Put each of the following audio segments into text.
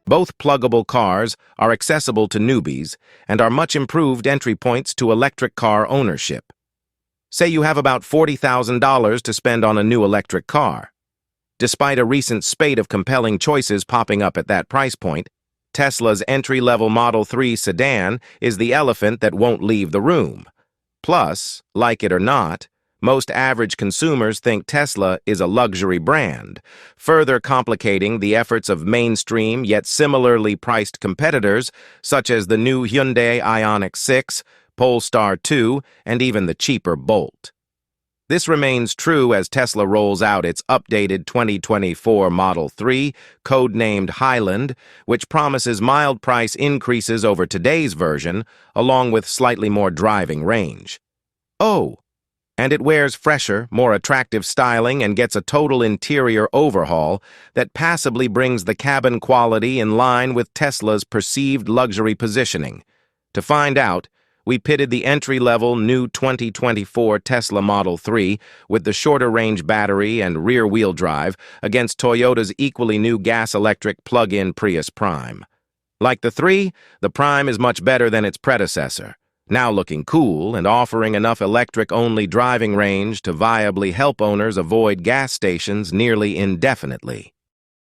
Both pluggable cars are accessible to newbies and are much improved entry points to electric car ownership. Say you have about $40,000 to spend on a new electric car. Despite a recent spate of compelling choices popping up at that price point, Tesla's entry-level Model 3 sedan is the elephant that won't leave the room. Plus, like it or not, most average consumers think Tesla is a luxury brand, further complicating the efforts of mainstream yet similarly priced competitors such as the new Hyundai Ioniq 6, Polestar 2, and even the cheaper Bolt. This remains true as Tesla rolls out its updated 2024 Model 3, codenamed Highland, which promises mild price increases over today's version, along with slightly more driving range. Oh, and it wears fresher, more attractive styling and gets a total interior overhaul that passably brings the cabin quality in line with Tesla's perceived luxury positioning. To find out, we pitted the entry-level new 2024 Tesla Model 3 with the shorter-range battery and rear-wheel drive against Toyota's equally new gas-electric plug-in Prius Prime. Like the 3, the Prime is much better than its predecessor, now looking cool and offering enough electric-only driving range to viably help owners avoid gas stations nearly indefinitely.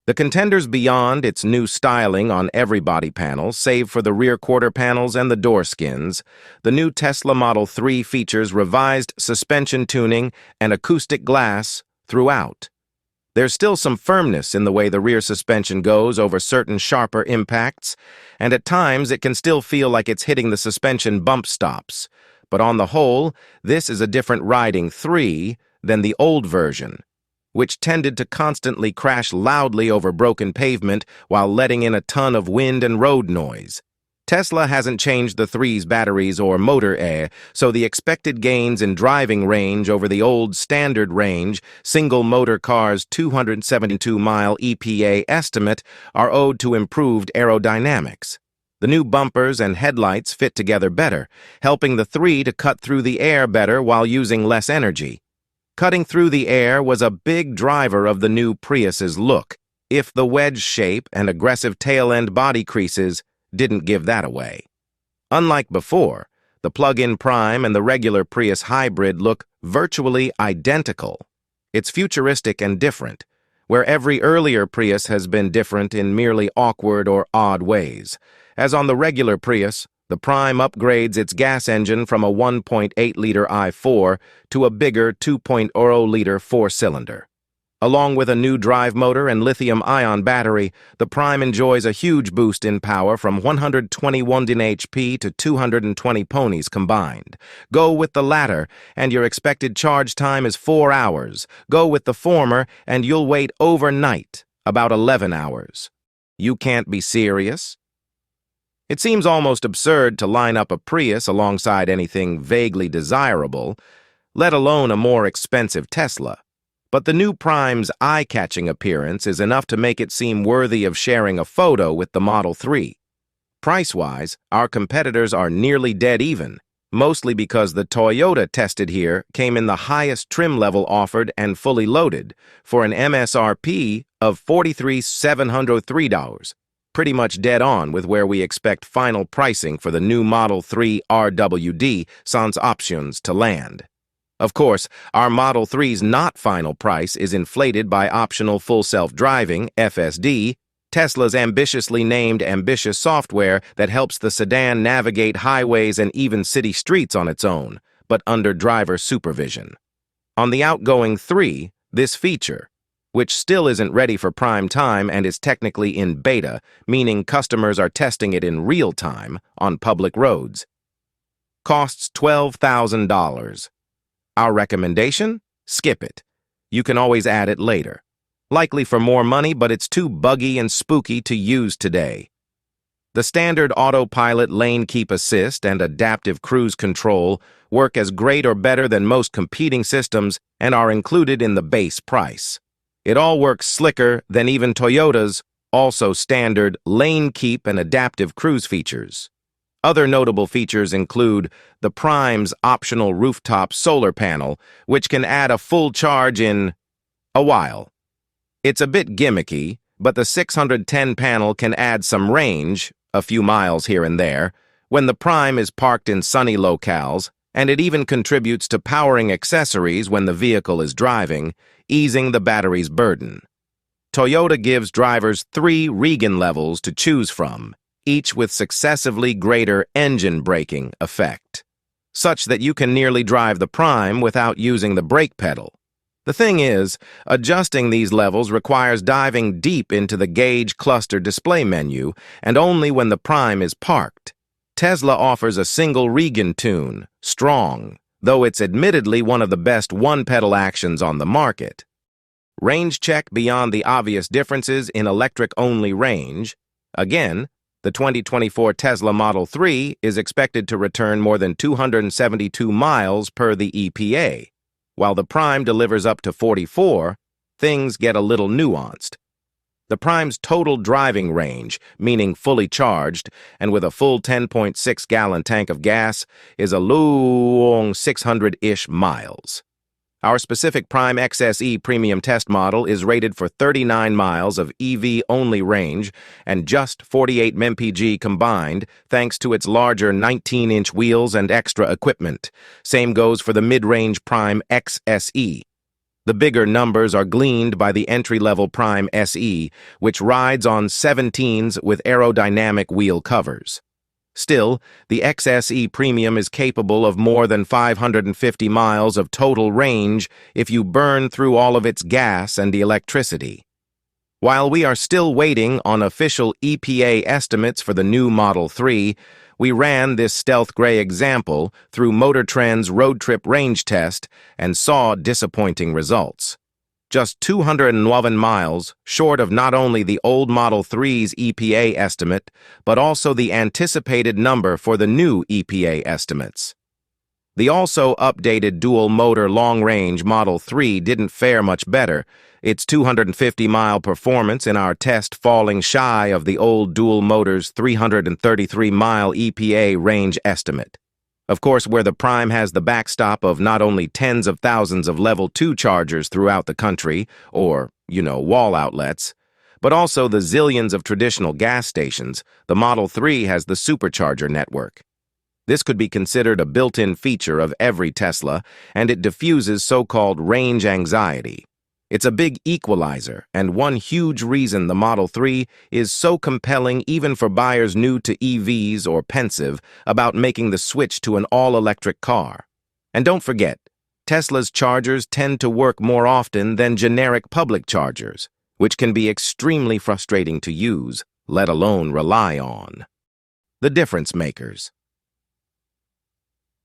The contenders beyond its new styling on every body panel, save for the rear quarter panels and the door skins, the new Tesla Model 3 features revised suspension tuning and acoustic glass throughout. There's still some firmness in the way the rear suspension goes over certain sharper impacts, and at times it can still feel like it's hitting the suspension bump stops. But on the whole, this is a different riding 3 than the old version, which tended to constantly crash loudly over broken pavement while letting in a ton of wind and road noise. Tesla hasn't changed the 3's batteries or motor air, so the expected gains in driving range over the old standard range single-motor car's 272-mile EPA estimate are owed to improved aerodynamics. The new bumpers and headlights fit together better, helping the 3 to cut through the air better while using less energy. Cutting through the air was a big driver of the new Prius's look, if the wedge shape and aggressive tail-end body creases didn't give that away. Unlike before, the plug-in Prime and the regular Prius hybrid look virtually identical. It's futuristic and different, where every earlier Prius has been different in merely awkward or odd ways. As on the regular Prius, the Prime upgrades its gas engine from a 1.8-liter i4 to a bigger 2.0-liter four-cylinder. Along with a new drive motor and lithium-ion battery, the Prime enjoys a huge boost in power from 121 HP to 220 ponies combined. Go with the latter, and your expected charge time is 4 hours. Go with the former, and you'll wait overnight, about 11 hours. You can't be serious? It seems almost absurd to line up a Prius alongside anything vaguely desirable, let alone a more expensive Tesla. But the new Prime's eye-catching appearance is enough to make it seem worthy of sharing a photo with the Model 3. Price-wise, our competitors are nearly dead even, mostly because the Toyota tested here came in the highest trim level offered and fully loaded, for an MSRP of $43,703. Pretty much dead on with where we expect final pricing for the new Model 3 RWD sans options to land. Of course, our Model 3's not final price is inflated by optional full self-driving, FSD, Tesla's ambitiously named ambitious software that helps the sedan navigate highways and even city streets on its own, but under driver supervision. On the outgoing 3, this feature, which still isn't ready for prime time and is technically in beta, meaning customers are testing it in real time on public roads, costs $12,000. Our recommendation? Skip it. You can always add it later. Likely for more money, but it's too buggy and spooky to use today. The standard autopilot lane keep assist and adaptive cruise control work as great or better than most competing systems and are included in the base price. It all works slicker than even Toyota's, also standard lane keep and adaptive cruise features. Other notable features include the Prime's optional rooftop solar panel, which can add a full charge in a while. It's a bit gimmicky, But the 610 panel can add some range, a few miles here and there, when the Prime is parked in sunny locales, and it even contributes to powering accessories when the vehicle is driving, easing the battery's burden. Toyota gives drivers 3 Regan levels to choose from, each with successively greater engine braking effect, such that you can nearly drive the Prime without using the brake pedal. The thing is, adjusting these levels requires diving deep into the gauge cluster display menu, and only when the Prime is parked. Tesla offers a single Regan tune, strong, though it's admittedly one of the best one-pedal actions on the market. Range check beyond the obvious differences in electric-only range. Again, the 2024 Tesla Model 3 is expected to return more than 272 miles per the EPA. While the Prime delivers up to 44, things get a little nuanced. The Prime's total driving range, meaning fully charged, and with a full 10.6-gallon tank of gas, is a long 600-ish miles. Our specific Prime XSE premium test model is rated for 39 miles of EV-only range and just 48 mpg combined, thanks to its larger 19-inch wheels and extra equipment. Same goes for the mid-range Prime XSE. The bigger numbers are gleaned by the entry-level Prime SE, which rides on 17s with aerodynamic wheel covers. Still, the XSE Premium is capable of more than 550 miles of total range if you burn through all of its gas and electricity. While we are still waiting on official EPA estimates for the new Model 3, we ran this stealth gray example through Motor Trend's road trip range test and saw disappointing results. Just 211 miles short of not only the old Model 3's EPA estimate, but also the anticipated number for the new EPA estimates. The also updated dual-motor long-range Model 3 didn't fare much better, its 250-mile performance in our test falling shy of the old dual-motor's 333-mile EPA range estimate. Of course, where the Prime has the backstop of not only tens of thousands of Level 2 chargers throughout the country, or, wall outlets, but also the zillions of traditional gas stations, the Model 3 has the supercharger network. This could be considered a built-in feature of every Tesla, and it diffuses so-called range anxiety. It's a big equalizer, and one huge reason the Model 3 is so compelling even for buyers new to EVs or pensive about making the switch to an all-electric car. And don't forget, Tesla's chargers tend to work more often than generic public chargers, which can be extremely frustrating to use, let alone rely on. The difference makers.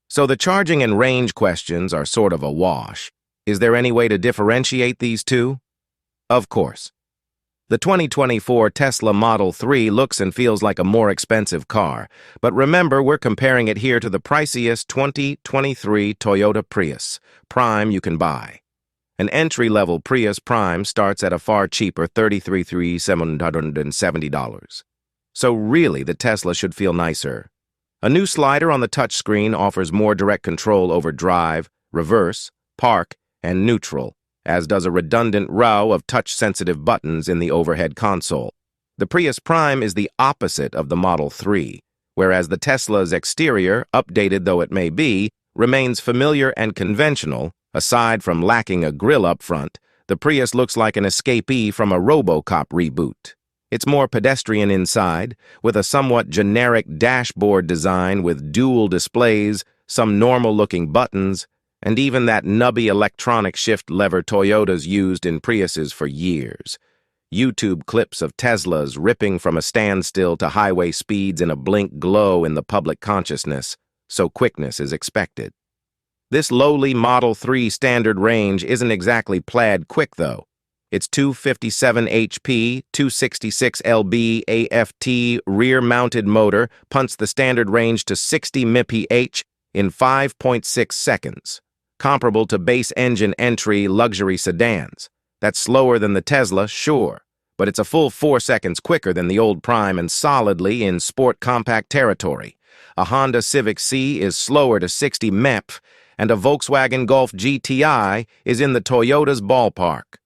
So the charging and range questions are sort of a wash. Is there any way to differentiate these two? Of course. The 2024 Tesla Model 3 looks and feels like a more expensive car, but remember we're comparing it here to the priciest 2023 Toyota Prius Prime you can buy. An entry-level Prius Prime starts at a far cheaper $33,770. So really, the Tesla should feel nicer. A new slider on the touchscreen offers more direct control over drive, reverse, park, and neutral, as does a redundant row of touch-sensitive buttons in the overhead console. The Prius Prime is the opposite of the Model 3, whereas the Tesla's exterior, updated though it may be, remains familiar and conventional. Aside from lacking a grille up front, the Prius looks like an escapee from a RoboCop reboot. It's more pedestrian inside, with a somewhat generic dashboard design with dual displays, some normal-looking buttons, and even that nubby electronic shift lever Toyota's used in Priuses for years. YouTube clips of Teslas ripping from a standstill to highway speeds in a blink glow in the public consciousness, so quickness is expected. This lowly Model 3 standard range isn't exactly plaid quick, though. Its 257 HP, 266 lb AFT rear-mounted motor punts the standard range to 60 mph in 5.6 seconds. Comparable to base-engine entry luxury sedans. That's slower than the Tesla, sure, but it's a full 4 seconds quicker than the old Prime and solidly in sport compact territory. A Honda Civic C is slower to 60 mph, and a Volkswagen Golf GTI is in the Toyota's ballpark.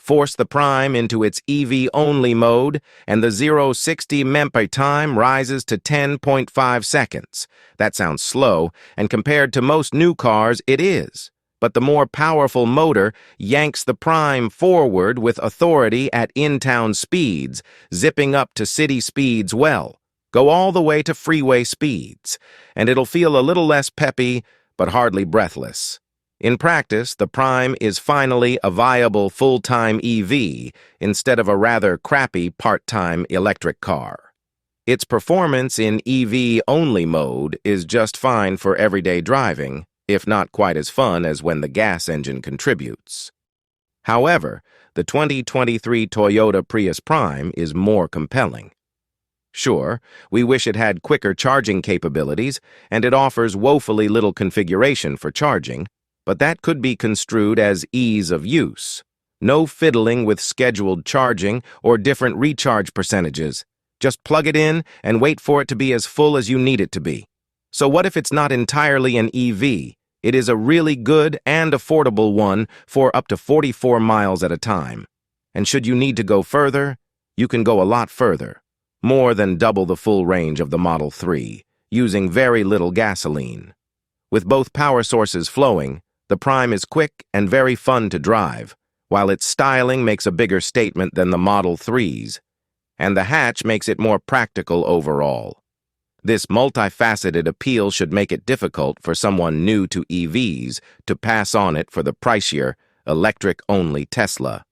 Force the Prime into its EV-only mode, and the 0-60 mph time rises to 10.5 seconds. That sounds slow, and compared to most new cars, it is. But the more powerful motor yanks the Prime forward with authority at in-town speeds, zipping up to city speeds well. Go all the way to freeway speeds, and it'll feel a little less peppy, but hardly breathless. In practice, the Prime is finally a viable full-time EV instead of a rather crappy part-time electric car. Its performance in EV-only mode is just fine for everyday driving, if not quite as fun as when the gas engine contributes. However, the 2023 Toyota Prius Prime is more compelling. Sure, we wish it had quicker charging capabilities, and it offers woefully little configuration for charging, but that could be construed as ease of use. No fiddling with scheduled charging or different recharge percentages. Just plug it in and wait for it to be as full as you need it to be. So what if it's not entirely an EV? It is a really good and affordable one for up to 44 miles at a time. And should you need to go further, you can go a lot further. More than double the full range of the Model 3, using very little gasoline. With both power sources flowing, the Prime is quick and very fun to drive, while its styling makes a bigger statement than the Model 3's, and the hatch makes it more practical overall. This multifaceted appeal should make it difficult for someone new to EVs to pass on it for the pricier, electric-only Tesla.